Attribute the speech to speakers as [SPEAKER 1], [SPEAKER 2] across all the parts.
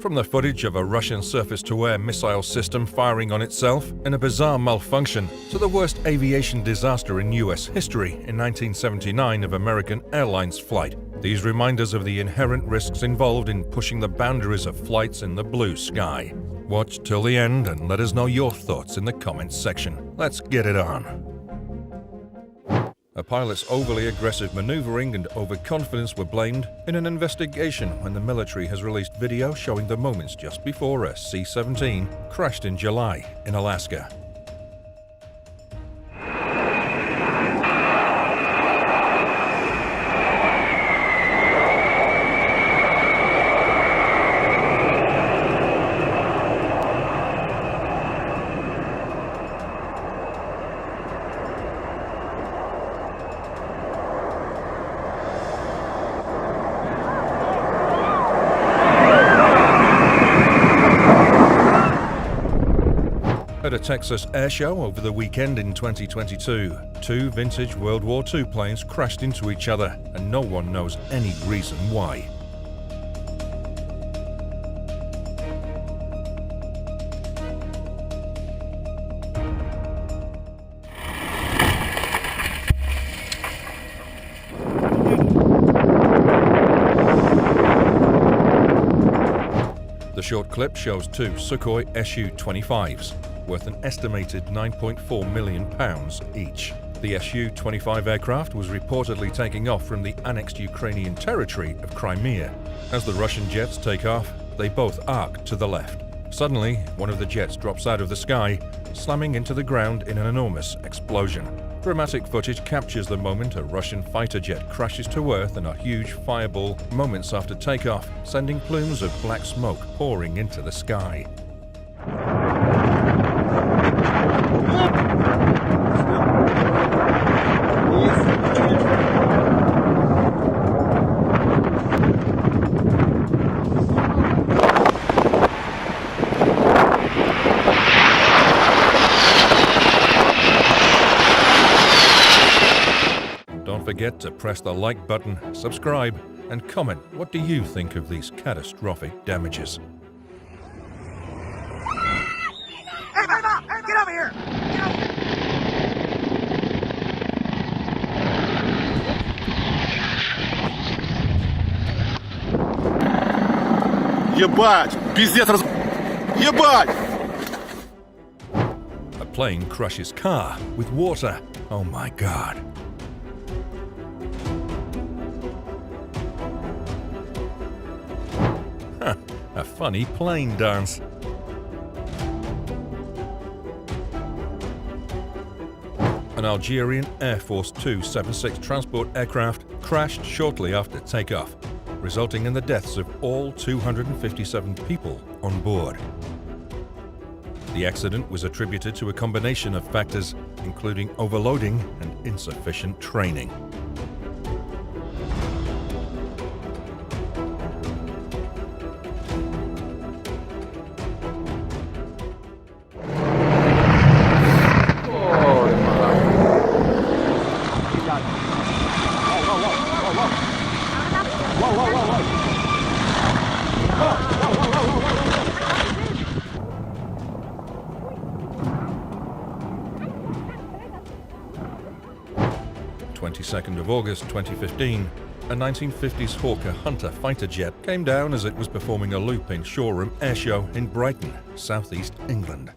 [SPEAKER 1] From the footage of a Russian surface-to-air missile system firing on itself in a bizarre malfunction to the worst aviation disaster in US history in 1979 of American Airlines flight, these reminders of the inherent risks involved in pushing the boundaries of flights in the blue sky. Watch till the end and let us know your thoughts in the comments section. Let's get it on. A pilot's overly aggressive maneuvering and overconfidence were blamed in an investigation when the military has released video showing the moments just before a C-17 crashed in July in Alaska. At a Texas air show over the weekend in 2022, two vintage World War II planes crashed into each other, and no one knows any reason why. The short clip shows two Sukhoi Su-25s, worth an estimated £9.4 million each. The Su-25 aircraft was reportedly taking off from the annexed Ukrainian territory of Crimea. As the Russian jets take off, they both arc to the left. Suddenly, one of the jets drops out of the sky, slamming into the ground in an enormous explosion. Dramatic footage captures the moment a Russian fighter jet crashes to earth in a huge fireball moments after takeoff, sending plumes of black smoke pouring into the sky. Don't forget to press the like button, subscribe, and comment what do you think of these catastrophic damages.
[SPEAKER 2] Hey, Mama! Get over here! Get over here!
[SPEAKER 3] Ебать! Пиздец раз... Ебать!
[SPEAKER 1] A plane crushes car with water. Oh my God. Huh, a funny plane dance. An Algerian Air Force 276 transport aircraft crashed shortly after takeoff, resulting in the deaths of all 257 people on board. The accident was attributed to a combination of factors, including overloading and insufficient training.
[SPEAKER 2] Whoa, whoa, whoa, whoa!
[SPEAKER 1] 22nd of August 2015, a 1950s Hawker Hunter fighter jet came down as it was performing a loop in Shoreham Airshow in Brighton, southeast England.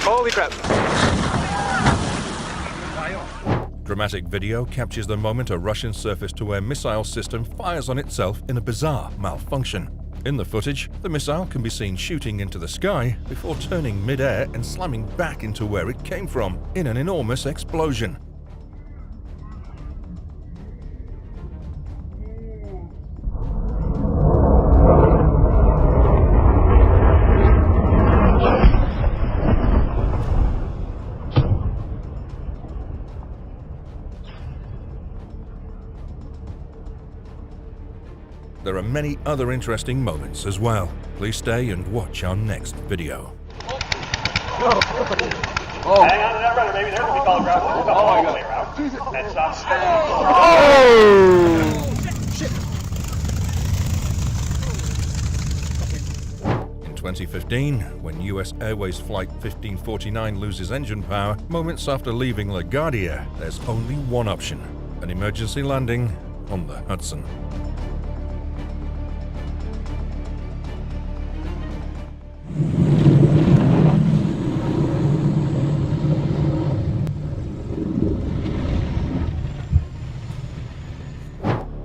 [SPEAKER 2] Holy crap.
[SPEAKER 1] Dramatic video captures the moment a Russian surface-to-air missile system fires on itself in a bizarre malfunction. In the footage, the missile can be seen shooting into the sky before turning mid-air and slamming back into where it came from in an enormous explosion. many other interesting moments as well. Please stay and watch our next video.
[SPEAKER 4] Hang on to that rudder, baby. There's what we call a ground. We'll go all the way around. And stop.
[SPEAKER 1] In 2015, when US Airways Flight 1549 loses engine power, moments after leaving LaGuardia, there's only one option: an emergency landing on the Hudson.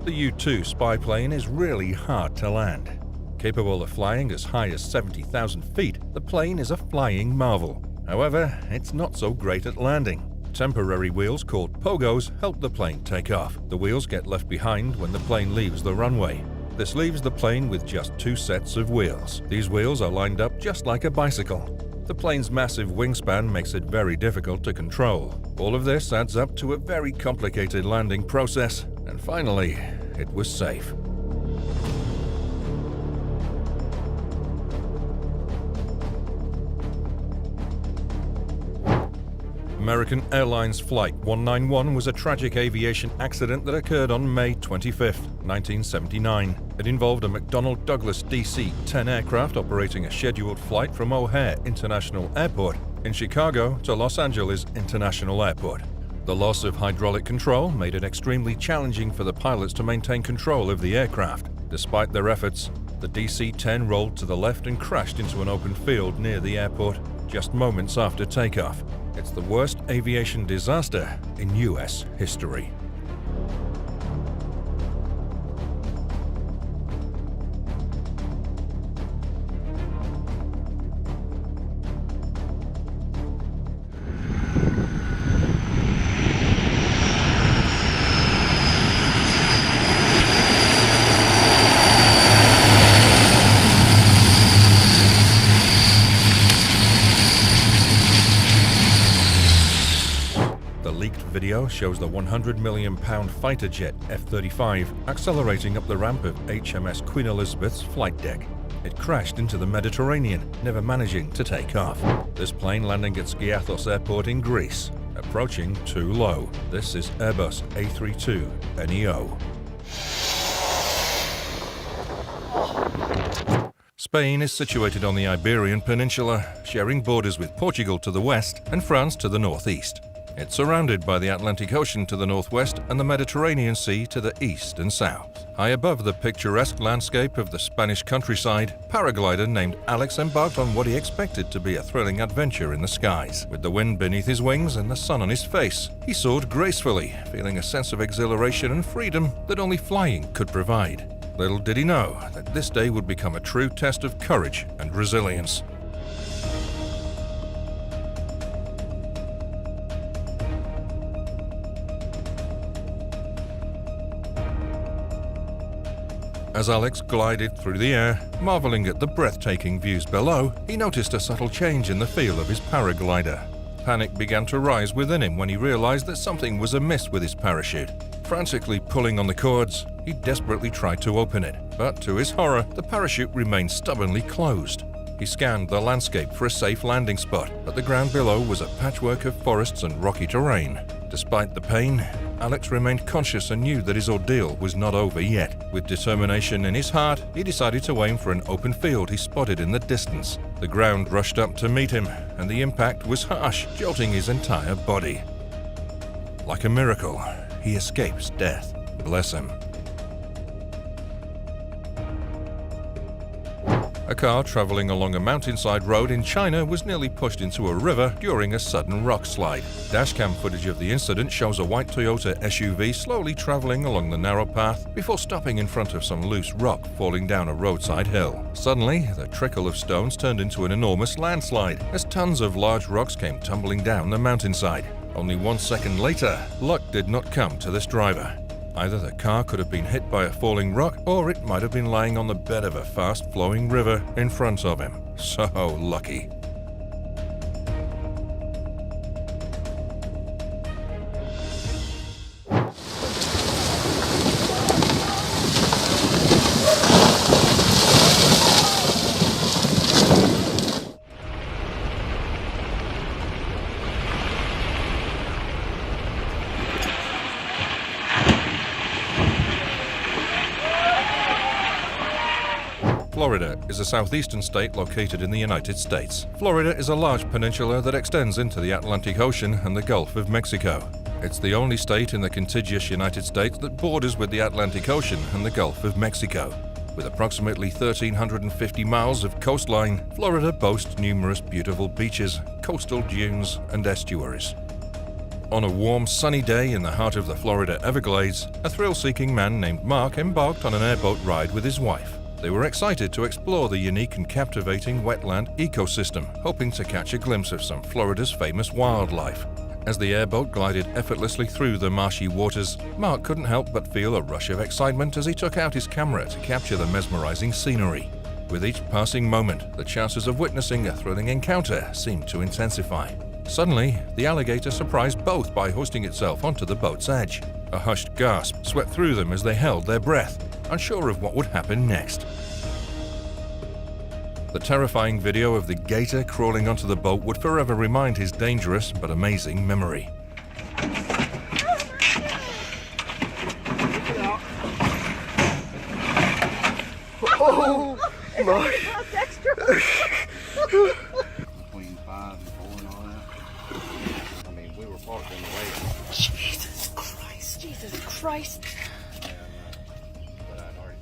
[SPEAKER 1] The U-2 spy plane is really hard to land. Capable of flying as high as 70,000 feet, the plane is a flying marvel. However, it's not so great at landing. Temporary wheels called pogos help the plane take off. The wheels get left behind when the plane leaves the runway. This leaves the plane with just 2 sets of wheels. These wheels are lined up just like a bicycle. The plane's massive wingspan makes it very difficult to control. All of this adds up to a very complicated landing process, and finally, it was safe. American Airlines Flight 191 was a tragic aviation accident that occurred on May 25, 1979. It involved a McDonnell Douglas DC-10 aircraft operating a scheduled flight from O'Hare International Airport in Chicago to Los Angeles International Airport. The loss of hydraulic control made it extremely challenging for the pilots to maintain control of the aircraft. Despite their efforts, the DC-10 rolled to the left and crashed into an open field near the airport just moments after takeoff. It's the worst aviation disaster in US history. The leaked video shows the 100 million pound fighter jet F-35 accelerating up the ramp of HMS Queen Elizabeth's flight deck. It crashed into the Mediterranean, never managing to take off. This plane landing at Skiathos Airport in Greece, approaching too low. This is Airbus A32neo. Spain is situated on the Iberian Peninsula, sharing borders with Portugal to the west and France to the northeast. It's surrounded by the Atlantic Ocean to the northwest and the Mediterranean Sea to the east and south. High above the picturesque landscape of the Spanish countryside, paraglider named Alex embarked on what he expected to be a thrilling adventure in the skies. With the wind beneath his wings and the sun on his face, he soared gracefully, feeling a sense of exhilaration and freedom that only flying could provide. Little did he know that this day would become a true test of courage and resilience. As Alex glided through the air, marveling at the breathtaking views below, he noticed a subtle change in the feel of his paraglider. Panic began to rise within him when he realized that something was amiss with his parachute. Frantically pulling on the cords, he desperately tried to open it, but to his horror, the parachute remained stubbornly closed. He scanned the landscape for a safe landing spot, but the ground below was a patchwork of forests and rocky terrain. Despite the pain, Alex remained conscious and knew that his ordeal was not over yet. With determination in his heart, he decided to aim for an open field he spotted in the distance. The ground rushed up to meet him, and the impact was harsh, jolting his entire body. Like a miracle, he escapes death. Bless him. A car traveling along a mountainside road in China was nearly pushed into a river during a sudden rock slide. Dashcam footage of the incident shows a white Toyota SUV slowly traveling along the narrow path before stopping in front of some loose rock falling down a roadside hill. Suddenly, the trickle of stones turned into an enormous landslide as tons of large rocks came tumbling down the mountainside. Only 1 second later, luck did not come to this driver. Either the car could have been hit by a falling rock, or it might have been lying on the bed of a fast-flowing river in front of him. So lucky. Florida is a southeastern state located in the United States. Florida is a large peninsula that extends into the Atlantic Ocean and the Gulf of Mexico. It's the only state in the contiguous United States that borders with the Atlantic Ocean and the Gulf of Mexico. With approximately 1,350 miles of coastline, Florida boasts numerous beautiful beaches, coastal dunes, and estuaries. On a warm, sunny day in the heart of the Florida Everglades, a thrill-seeking man named Mark embarked on an airboat ride with his wife. They were excited to explore the unique and captivating wetland ecosystem, hoping to catch a glimpse of some Florida's famous wildlife. As the airboat glided effortlessly through the marshy waters, Mark couldn't help but feel a rush of excitement as he took out his camera to capture the mesmerizing scenery. With each passing moment, the chances of witnessing a thrilling encounter seemed to intensify. Suddenly, the alligator surprised both by hoisting itself onto the boat's edge. A hushed gasp swept through them as they held their breath, unsure of what would happen next. The terrifying video of the gator crawling onto the boat would forever remind his dangerous but amazing memory.
[SPEAKER 5] Oh my!
[SPEAKER 6] Between 5 and 4 and all that. I mean, we were parked in the way.
[SPEAKER 5] Jesus Christ! Jesus Christ!
[SPEAKER 6] But I'd already.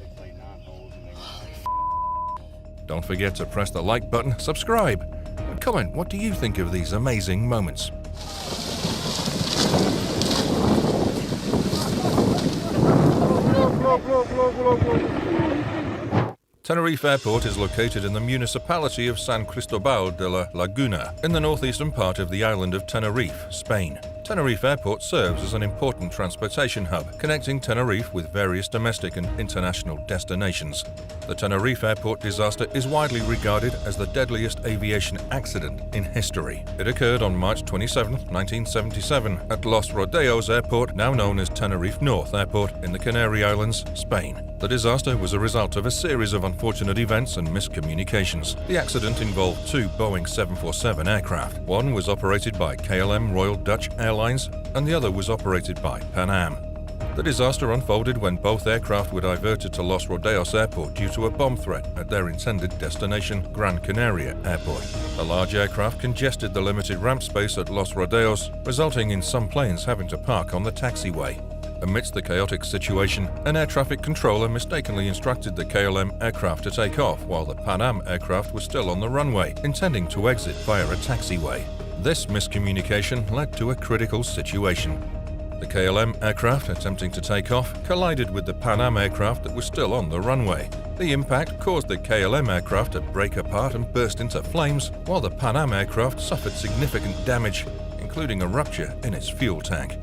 [SPEAKER 6] They played 9 holes and they were like.
[SPEAKER 1] Don't forget to press the like button, subscribe, and comment what do you think of these amazing moments. Tenerife Airport is located in the municipality of San Cristobal de la Laguna, in the northeastern part of the island of Tenerife, Spain. Tenerife Airport serves as an important transportation hub, connecting Tenerife with various domestic and international destinations. The Tenerife Airport disaster is widely regarded as the deadliest aviation accident in history. It occurred on March 27, 1977, at Los Rodeos Airport, now known as Tenerife North Airport, in the Canary Islands, Spain. The disaster was a result of a series of unfortunate events and miscommunications. The accident involved 2 Boeing 747 aircraft. One was operated by KLM Royal Dutch Airlines, and the other was operated by Pan Am. The disaster unfolded when both aircraft were diverted to Los Rodeos Airport due to a bomb threat at their intended destination, Gran Canaria Airport. The large aircraft congested the limited ramp space at Los Rodeos, resulting in some planes having to park on the taxiway. Amidst the chaotic situation, an air traffic controller mistakenly instructed the KLM aircraft to take off while the Pan Am aircraft was still on the runway, intending to exit via a taxiway. This miscommunication led to a critical situation. The KLM aircraft, attempting to take off, collided with the Pan Am aircraft that was still on the runway. The impact caused the KLM aircraft to break apart and burst into flames, while the Pan Am aircraft suffered significant damage, including a rupture in its fuel tank.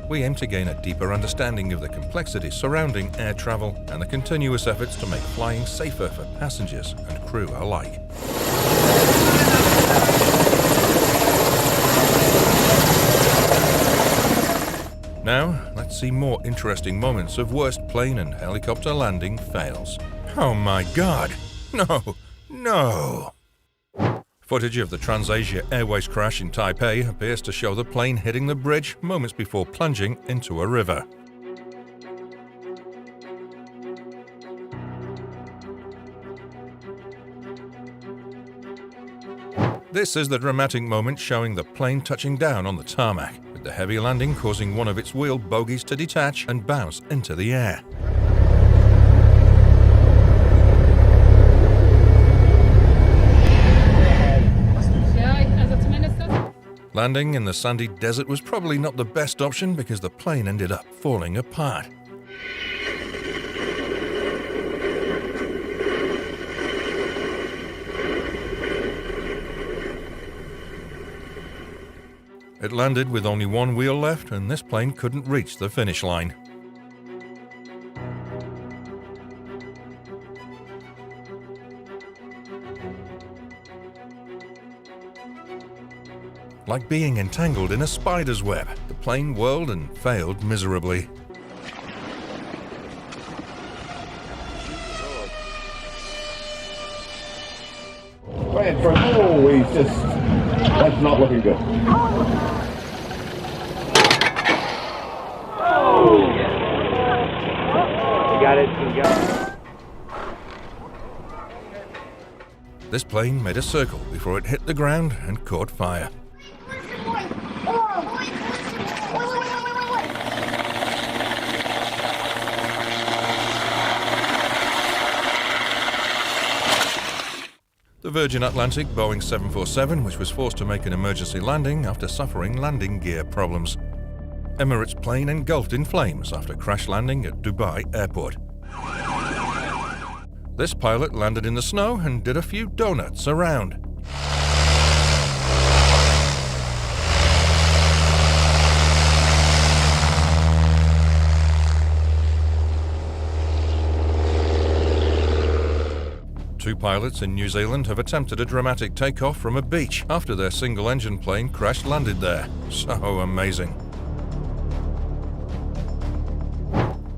[SPEAKER 1] We aim to gain a deeper understanding of the complexities surrounding air travel and the continuous efforts to make flying safer for passengers and crew alike. Now, let's see more interesting moments of worst plane and helicopter landing fails. Oh my God! No! Footage of the TransAsia Airways crash in Taipei appears to show the plane hitting the bridge moments before plunging into a river. This is the dramatic moment showing the plane touching down on the tarmac, with the heavy landing causing one of its wheel bogies to detach and bounce into the air. Landing in the sandy desert was probably not the best option because the plane ended up falling apart. It landed with only one wheel left, and this plane couldn't reach the finish line. Like being entangled in a spider's web, the plane whirled and failed miserably.
[SPEAKER 7] Right in front. Oh, he's just. That's not looking good.
[SPEAKER 4] You got it. You got it.
[SPEAKER 1] This plane made a circle before it hit the ground and caught fire. The Virgin Atlantic Boeing 747, which was forced to make an emergency landing after suffering landing gear problems. Emirates plane engulfed in flames after crash landing at Dubai Airport. This pilot landed in the snow and did a few donuts around. Two pilots in New Zealand have attempted a dramatic takeoff from a beach after their single-engine plane crash-landed there. So amazing.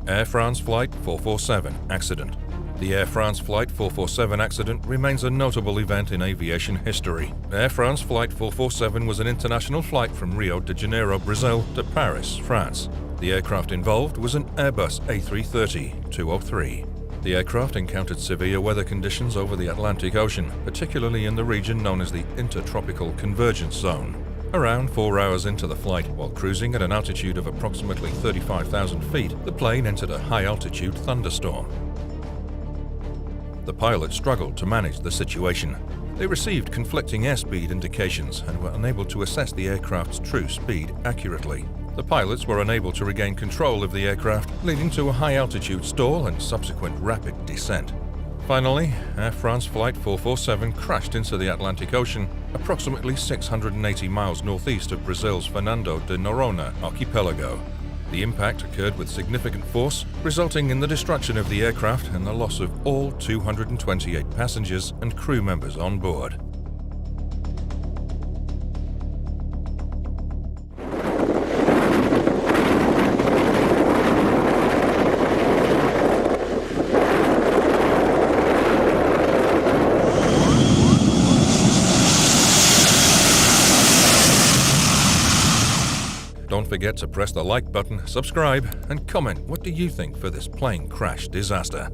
[SPEAKER 1] Air France Flight 447 accident. The Air France Flight 447 accident remains a notable event in aviation history. Air France Flight 447 was an international flight from Rio de Janeiro, Brazil to Paris, France. The aircraft involved was an Airbus A330-203. The aircraft encountered severe weather conditions over the Atlantic Ocean, particularly in the region known as the Intertropical Convergence Zone. Around 4 hours into the flight, while cruising at an altitude of approximately 35,000 feet, the plane entered a high-altitude thunderstorm. The pilot struggled to manage the situation. They received conflicting airspeed indications and were unable to assess the aircraft's true speed accurately. The pilots were unable to regain control of the aircraft, leading to a high-altitude stall and subsequent rapid descent. Finally, Air France Flight 447 crashed into the Atlantic Ocean, approximately 680 miles northeast of Brazil's Fernando de Noronha archipelago. The impact occurred with significant force, resulting in the destruction of the aircraft and the loss of all 228 passengers and crew members on board. Don't forget to press the like button, subscribe, and comment what do you think for this plane crash disaster.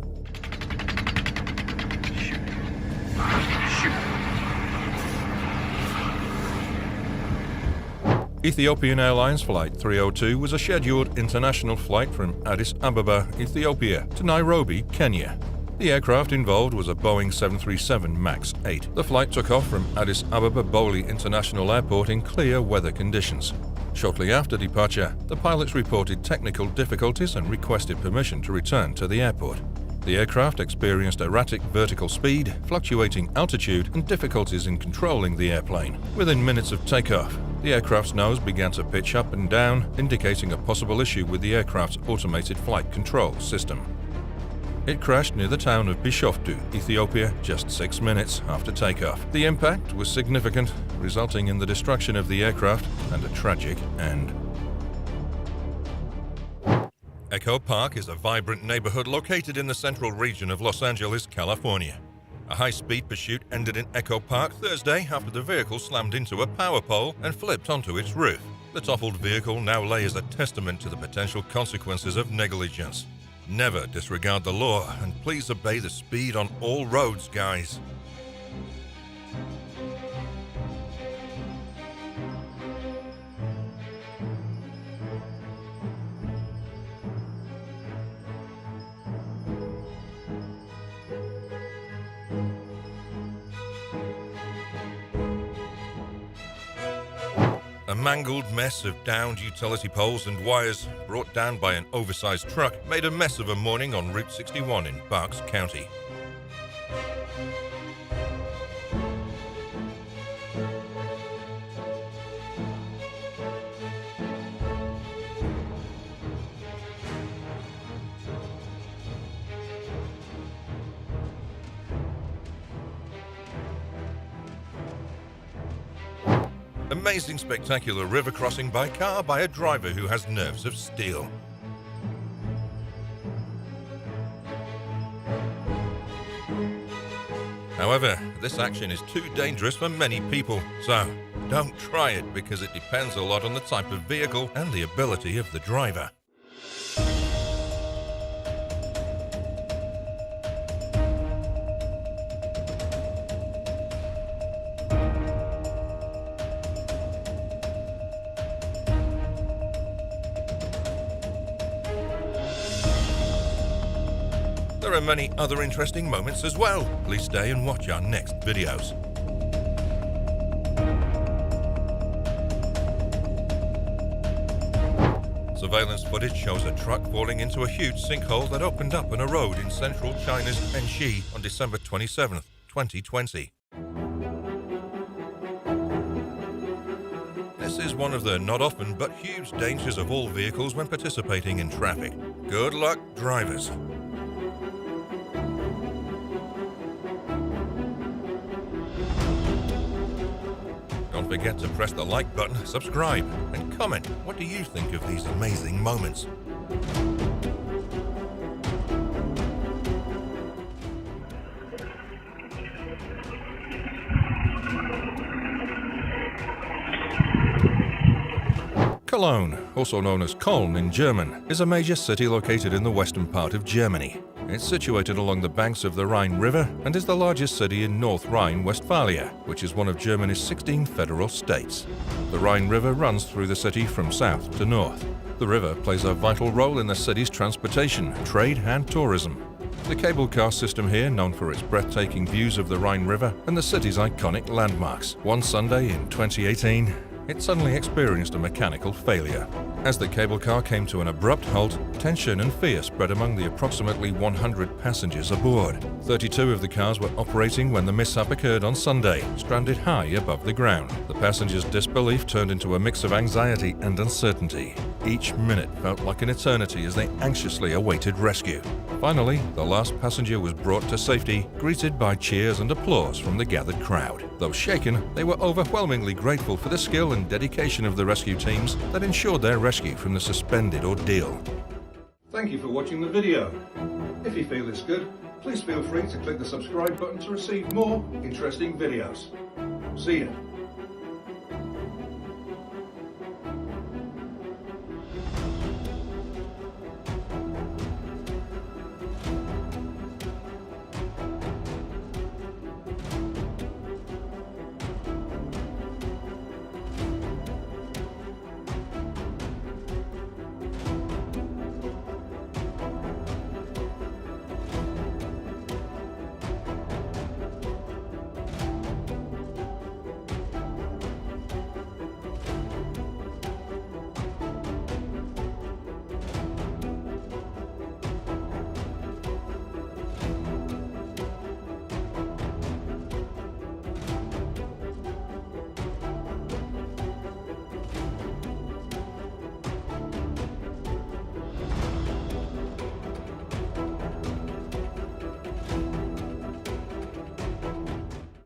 [SPEAKER 1] Ethiopian Airlines Flight 302 was a scheduled international flight from Addis Ababa, Ethiopia to Nairobi, Kenya. The aircraft involved was a Boeing 737 MAX 8. The flight took off from Addis Ababa Bole International Airport in clear weather conditions. Shortly after departure, the pilots reported technical difficulties and requested permission to return to the airport. The aircraft experienced erratic vertical speed, fluctuating altitude, and difficulties in controlling the airplane. Within minutes of takeoff, the aircraft's nose began to pitch up and down, indicating a possible issue with the aircraft's automated flight control system. It crashed near the town of Bishoftu, Ethiopia, just 6 minutes after takeoff. The impact was significant, resulting in the destruction of the aircraft and a tragic end. Echo Park is a vibrant neighborhood located in the central region of Los Angeles, California. A high-speed pursuit ended in Echo Park Thursday after the vehicle slammed into a power pole and flipped onto its roof. The toppled vehicle now lays a testament to the potential consequences of negligence. Never disregard the law, and please obey the speed on all roads, guys. A mangled mess of downed utility poles and wires, brought down by an oversized truck, made a mess of a morning on Route 61 in Berks County. Amazing spectacular river crossing by car by a driver who has nerves of steel. However, this action is too dangerous for many people, so don't try it because it depends a lot on the type of vehicle and the ability of the driver. There are many other interesting moments as well. Please stay and watch our next videos. Surveillance footage shows a truck falling into a huge sinkhole that opened up on a road in central China's Enshi on December 27, 2020. This is one of the not often but huge dangers of all vehicles when participating in traffic. Good luck, drivers. Don't forget to press the like button, subscribe, and comment. What do you think of these amazing moments? Cologne, also known as Köln in German, is a major city located in the western part of Germany. It's situated along the banks of the Rhine River and is the largest city in North Rhine-Westphalia, which is one of Germany's 16 federal states. The Rhine River runs through the city from south to north. The river plays a vital role in the city's transportation, trade and tourism. The cable car system here, known for its breathtaking views of the Rhine River and the city's iconic landmarks. One Sunday in 2018, it suddenly experienced a mechanical failure. As the cable car came to an abrupt halt, tension and fear spread among the approximately 100 passengers aboard. 32 of the cars were operating when the mishap occurred on Sunday, stranded high above the ground. The passengers' disbelief turned into a mix of anxiety and uncertainty. Each minute felt like an eternity as they anxiously awaited rescue. Finally, the last passenger was brought to safety, greeted by cheers and applause from the gathered crowd. Though shaken, they were overwhelmingly grateful for the skill and dedication of the rescue teams that ensured their rescue from the suspended ordeal.
[SPEAKER 8] Thank you for watching the video. If you feel it's good, please feel free to click the subscribe button to receive more interesting videos. See you.